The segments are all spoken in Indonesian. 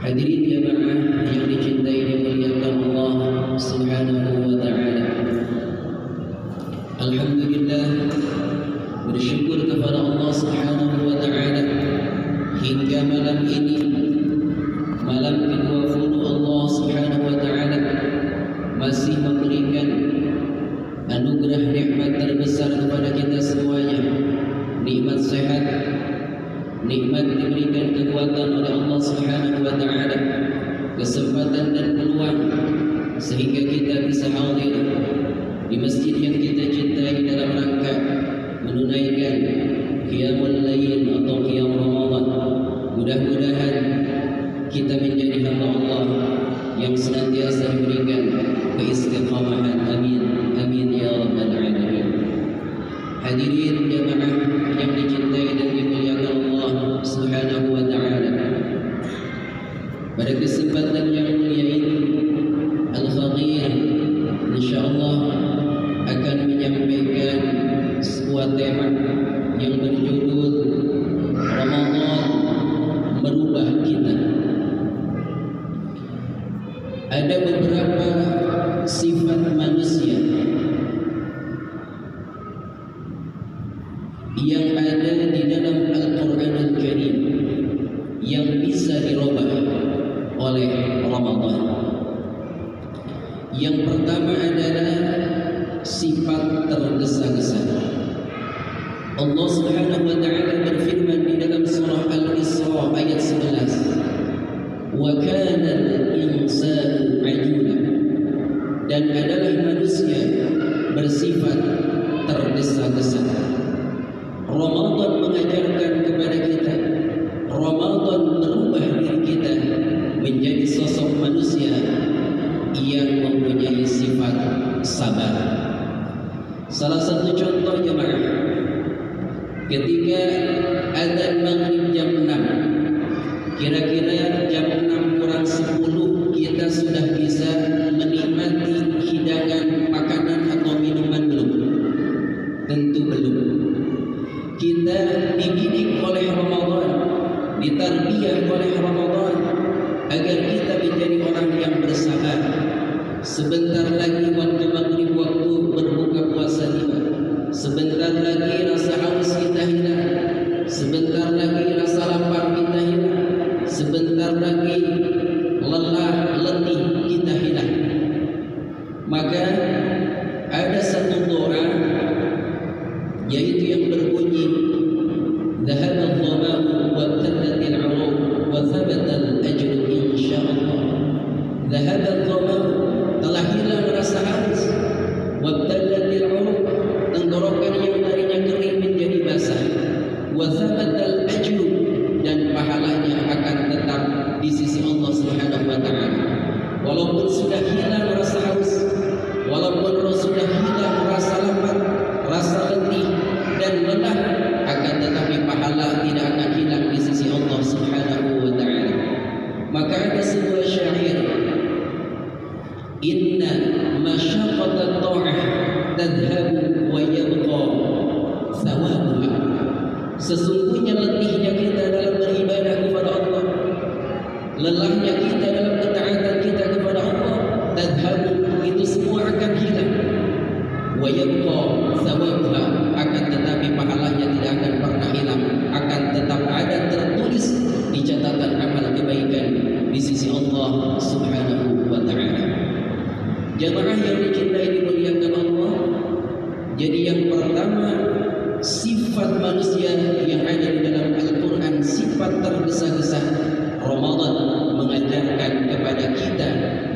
Hadirin jamaah yang dicintai dan dimuliakan Allah Subhanahu wa taala. Alhamdulillah, bersyukur kepada Allah Subhanahu wa taala hingga malam ini, malam ke-20 Allah Subhanahu wa taala masih memberikan anugerah nikmat terbesar kepada kita semuanya. Nikmat sehat, nikmat diberikan kekuatan oleh Allah Subhanahu wa taala, kesempatan dan peluang sehingga kita bisa hadir di masjid yang kita cintai dalam rangka menunaikan qiyamul lail atau qiyam Ramadan. Mudah-mudahan kita menjadi hamba Allah yang senantiasa diberikan keistiqamahan. Amin amin ya rabbal alamin. Hadirin jamaah yang dicintai dan dimuliakan Allah Subhanahu wa taala. Pada kesempatan yang mulia ini, Al-Faqih insyaallah akan menyampaikan sebuah tema yang berjudul Ramadan merubah kita. Ada beberapa sifat manusia yang ada di dalam Al-Quranul Karim yang bisa dirubah oleh Ramadan. Yang pertama adalah sifat tergesa-gesa. Allah Subhanahu wa taala berfirman di dalam surah Al-Isra ayat 11, "Wa kana al-insanu ajula." Dan adalah manusia bersifat tergesa-gesa. Ramadan mengajarkan kepada kita, Ramadan merubah diri kita menjadi sosok manusia yang mempunyai sifat sabar. Salah satu contoh jemaah, ketika adzan maghrib jam 6, kira-kira jam 6 kurang 10 kita sudah bisa menikmati hidangan makanan atau minuman belum? Tentu belum. Kita dididik oleh Ramadan, ditarbiyah oleh Ramadan agar kita menjadi orang yang bersabar. Sebentar lagi waktu maghrib, waktu berbuka puasa tiba. Sebentar lagi rasa haus kita hilang. Sebentar lagi rasa lapar kita hilang. Sebentar lagi lelah letih kita hilang. Maka ada satu doa yaitu yang berbunyi, "Dhahaba adh-dhama'u wa ibtadat al-'uruq wa thabata al-ajru insyaallah." Dhahaba adh-dhama'u, telah hilang rasa haus, wa ibtadat al-'uruq, tenggorokan yang tadinya kering menjadi basah, wa thabata al-ajru, dan pahalanya akan tetap di sisi Allah Subhanahu wa taala. Walaupun sudah hilang rasa haus, walaupun sudah hilang rasa lapar, rasa letih dan lelah, akan tetapi pahala tidak akan hilang di sisi Allah Subhanahu wa taala. Maka ada sebuah syair, "Inna masyaqqatat ta'ah tadhhabu wa yabqa thawabuha." Sesungguhnya letihnya kita dalam beribadah kepada Allah, lelahnya kita dalam ketaatan kita kepada Allah, tadhhabu, itu semua akan hilang. Wa yabqa thawabuha, akan tetapi pahalanya tidak akan pernah hilang, akan tetap ada tertulis di catatan amal kebaikan di sisi Allah Subhanahu wa taala. Jamaah yang dicintai dimuliakan Allah, jadi yang pertama sifat manusia yang ada di dalam Al-Quran, sifat tergesa-gesa. Ramadan mengajarkan kepada kita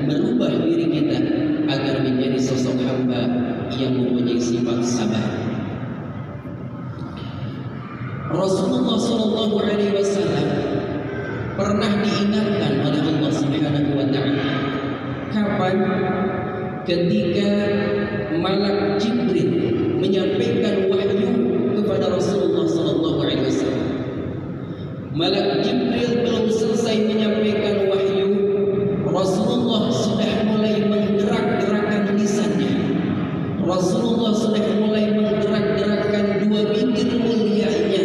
merubah diri kita agar menjadi sosok hamba yang mempunyai sifat sabar. Rasulullah sallallahu alaihi wasallam pernah diingatkan oleh Allah Subhanahu wa taala. Kapan? Ketika malak Jibril menyampaikan wahyu kepada Rasulullah sallallahu alaihi wasallam. Malak Jibril belum selesai menyampaikan wahyu, Rasulullah sudah mulai menggerak-gerakkan lisannya. Rasulullah sudah mulai menggerak-gerakkan dua bibir mulianya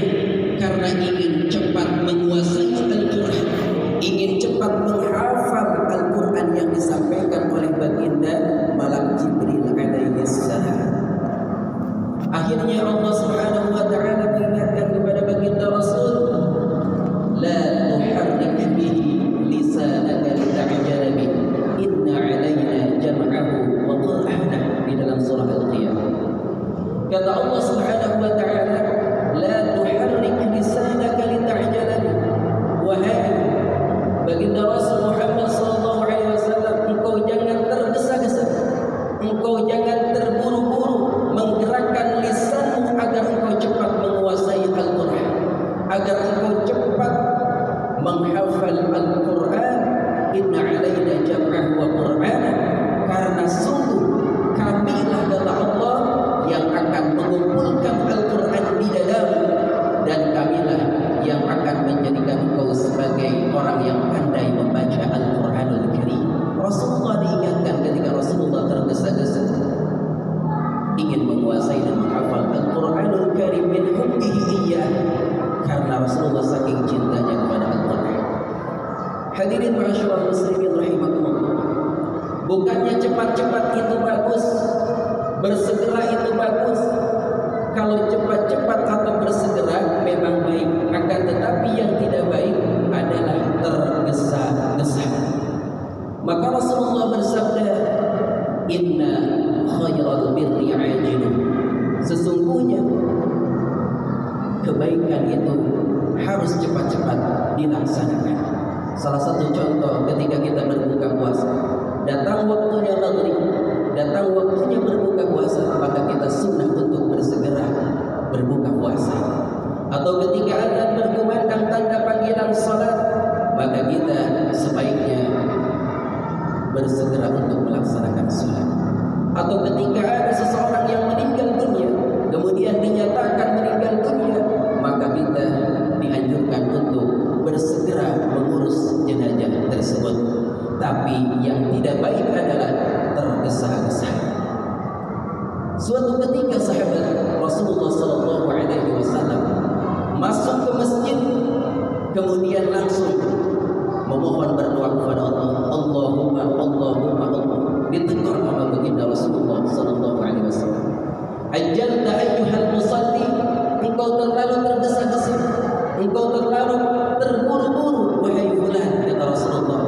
karena ingin cepat menguasai Al-Quran, ingin ingin cepat menghafal Al-Quran yang disampaikan oleh baginda Malak Jibril alaihi salam. Akhirnya Allah Subhanahu wa taala mengingatkan kepada baginda Rasul, la tuharrik bihi lisanaka lita'jala bihi inna 'alaina jam'ahu wa qur'anah, di dalam surah Al-Qiyamah. Kata Allah Subhanahu wa taala, la tuharrik lisanaka lita'jala bihi, wahai baginda Rasul Muhammad sallallahu alaihi wasallam, engkau jangan tergesa-gesa, engkau jangan terburu-buru menggerakkan lisanmu agar engkau cepat menguasai Al-Quran, agar engkau cepat menghafal Al-Quran. Inna alaina jam'ahu wa qur'anah, karena sungguh kamilah kata Allah yang akan mengumpulkan Al-Quran di dalammu, dan kamilah yang akan menjadikan engkau sebagai orang yang pandai membaca Al-Quranul Karim. Rasulullah diingatkan ketika Rasulullah tergesa-gesa ingin menguasai dan menghafal Al-Quranul Karim min hubbihi iyyah, karena Rasulullah saking cintanya kepada Al-Quran. Hadirin ma'asyiral muslimin rahimakumullah, bukannya cepat-cepat itu bagus, bersegera itu bagus. Kalau cepat-cepat atau bersegera memang baik, akan tetapi yang tidak baik adalah tergesa-gesa. Maka Rasulullah bersabda, inna khairal birri ajilun, sesungguhnya kebaikan itu harus cepat-cepat dilaksanakan. Salah satu contoh ketika kita berbuka puasa, datang waktunya maghrib, datang waktunya berbuka puasa, maka kita sunnah untuk bersegera berbuka puasa. Atau ketika adzan berkumandang tanda panggilan salat, maka kita sebaiknya bersegera untuk melaksanakan salat. Atau ketika ada seseorang yang meninggal dunia, kemudian dinyatakan meninggal dunia, maka kita dianjurkan untuk bersegera mengurus jenazah tersebut. Tapi yang tidak baik adalah tergesa-gesa. Suatu ketika sahabat Rasulullah sallallahu alaihi wasallam masuk ke masjid, kemudian langsung memohon berdoa kepada Allah, Allahumma Allahumma Allah, ditegur sama baginda Rasulullah sallallahu alaihi wasallam, ajjalta ayyuhal musalli, engkau terlalu tergesa-gesa, engkau terlalu terburu-buru wahai fulan, kata Rasulullah.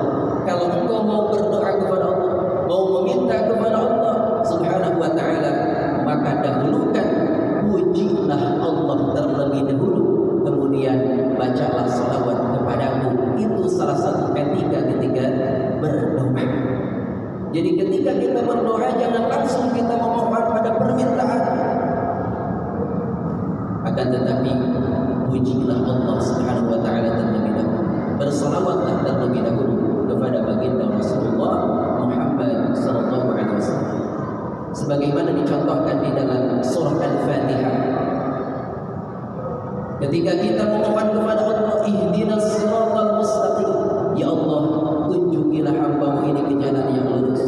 Kalau engkau mau berdoa kepada Allah, mau meminta kepada Allah Subhanahu wa taala, maka dahulukan pujilah Allah terlebih dahulu, kemudian bacalah salawat kepadaku. Itu salah satu etika ketika berdoa. Jadi ketika kita berdoa, jangan langsung kita memohon pada permintaan, akan tetapi pujilah Allah Subhanahu wa taala terlebih dahulu, bersalawatlah terlebih dahulu kepada baginda Rasulullah Muhammad sallallahu alaihi wasallam, sebagaimana dicontohkan di dalam surah Al-Fatihah. Ketika kita memohon kepada Allah, ihdinas siratal mustaqim, ya Allah tunjukilah hamba-Mu ini ke jalan yang lurus.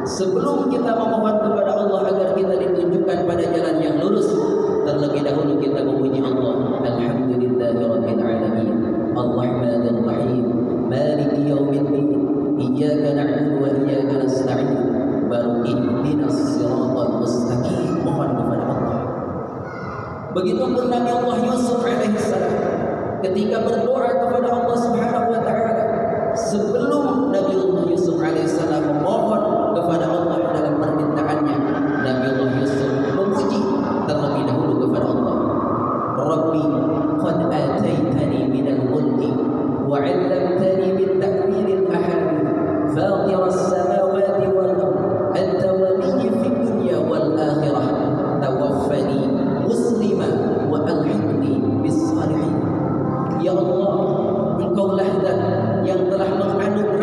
Sebelum kita memohon kepada Allah agar kita ditunjukkan pada jalan yang lurus, terlebih dahulu kita memuji Allah. Alhamdulillahirabbil alamin, arrahmanir rahim, maliki yaumiddin, iyyaka na'budu wa iyyaka nasta'in, baru ihdinas siratal mustaqim, mohon kepada Allah. Begitupun Nabi Allah Yusuf alaihissalam ketika berdoa kepada Allah Subhanahu wa taala, sebelum Nabi Allah Yusuf alaihissalam memohon kepada Allah dalam permintaannya, Nabi Allah Yusuf memuji terlebih dahulu kepada Allah. Rabbi qad ataitani minal mulki wa 'allamtani min ta'wilil ahadith, fatiras samawati wal ardh, anta waliyyi fid dunya wal akhirah, tawaffani musliman wa alhiqni bis salihin. Ya Allah, Engkaulah zat yang telah menganugerahkan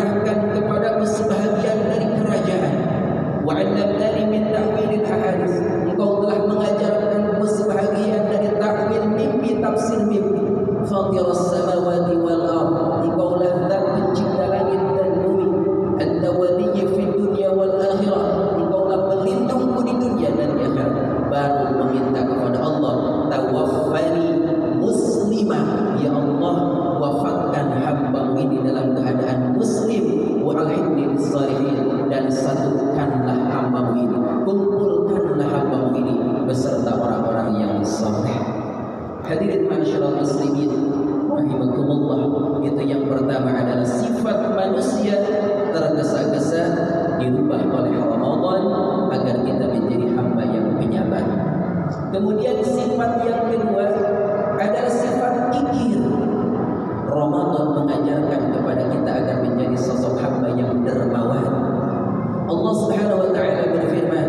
adalah sifat manusia tergesa-gesa dirubah oleh Ramadan agar kita menjadi hamba yang penyabar. Kemudian sifat yang kedua adalah sifat kikir. Ramadan mengajarkan kepada kita agar menjadi sosok hamba yang dermawan. Allah Subhanahu wa taala berfirman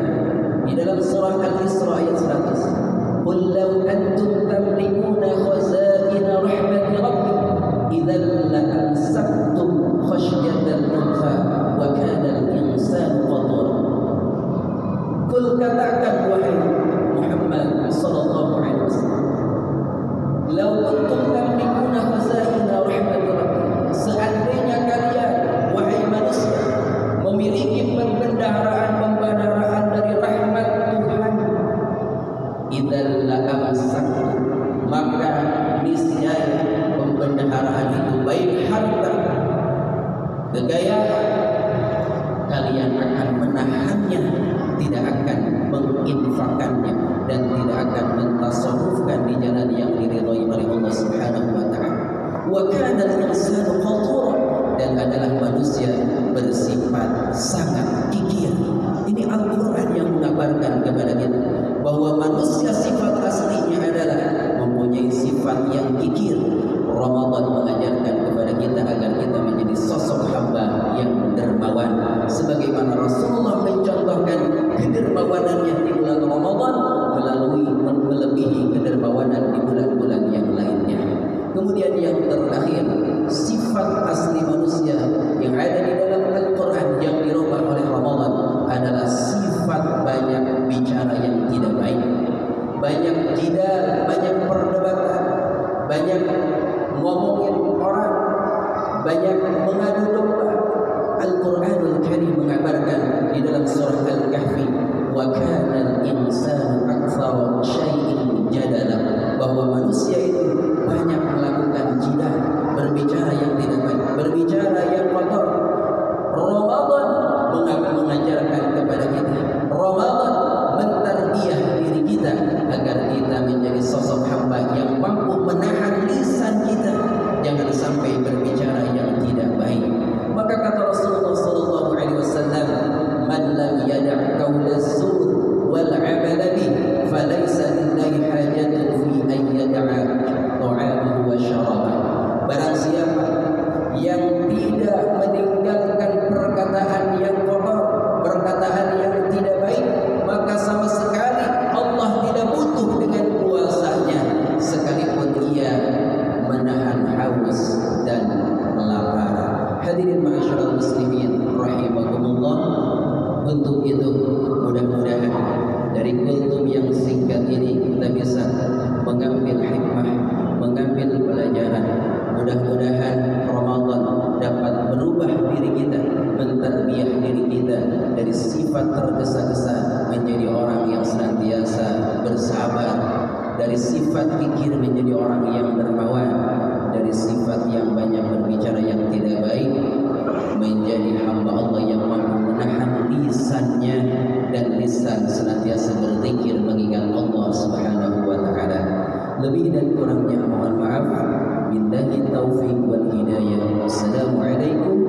di dalam surah Al-Isra ayat 100, "Qul law antum tamlikuna khazaina rahmati rabbi idzan la'amsaktum khasyatal infaq wa kana al-insanu qatara." Qul, katakan wahai Muhammad sallallahu alaihi wasallam, "Law kuntum tamlikuna khazaina rahmati rabbi," seandainya kalian wahai manusia memiliki pembendaharaan dari rahmat Tuhan, idzal la'amsaktum, maka niscaya pembendaharaan itu baik harta, kekayaan, kalian akan menahannya, tidak akan menginfakkannya dan tidak akan mentasarrufkan di jalan yang diridhai oleh Allah Subhanahu wa taala. Wa kana al-insanu qatura, dan adalah manusia bersifat sangat kikir. Ini Al-Quran yang mengabarkan kepada kita bahwa manusia sifat aslinya adalah mempunyai sifat yang kikir. Ramadan mengajarkan kepada kita agar kita menjadi sosok hamba yang dermawan, sebagaimana Rasulullah mencontohkan kedermawanannya di bulan Ramadan melalui melebihi kedermawanan di bulan-bulan yang lainnya. Kemudian yang terakhir, sifat asli manusia yang ada di dalam Al-Quran yang dirubah oleh Ramadan adalah sifat banyak bicara yang tidak baik, banyak jidal, banyak perdebatan, banyak ngomongin orang, banyak mengadu domba. Al-Quranul Karim mengabarkan di dalam surah Al-Kahfi, "Wa kana al-insanu aktsara syai'in jadala," bahwa manusia itu banyak melakukan jidal, berbicara yang tidak baik, berbicara yang kotor. Ramadan mengajarkan kepada kita, Ramadan mentarbiyah diri kita agar kita menjadi sosok hamba yang mampu menahan lisan kita, jangan sampai berbicara yang tidak baik. Maka kata Rasulullah sallallahu alaihi wasallam, "Man lam yada' qaula az-zur wal 'amala bih falaysa lillahi hajatun fi an yada'a ta'amahu wa syarabahu." Barang siapa yang tidak meninggalkan perkataan yang kotor, perkataan yang tidak baik, maka sama sekali Allah tidak butuh dengan puasanya, sekalipun ia menahan haus dan lapar. Hadirin ma'asyiral muslimin rahimakumullah. Untuk itu mudah-mudahan dari kultum yang singkat ini kita bisa mengambil hikmah, mengambil pelajaran. Mudah-mudahan Ramadan dapat merubah diri kita, mentarbiyah diri kita dari sifat tergesa-gesa menjadi orang yang senantiasa bersabar, dari sifat pikir menjadi orang yang dermawan, dari sifat yang banyak berbicara yang tidak baik menjadi hamba Allah yang mampu menahan lisannya dan lisan senantiasa berzikir mengingat Allah Subhanahu wa taala. Lebih dan kurangnya mohon maaf. Billahi taufiq wal hidayah. Assalamualaikum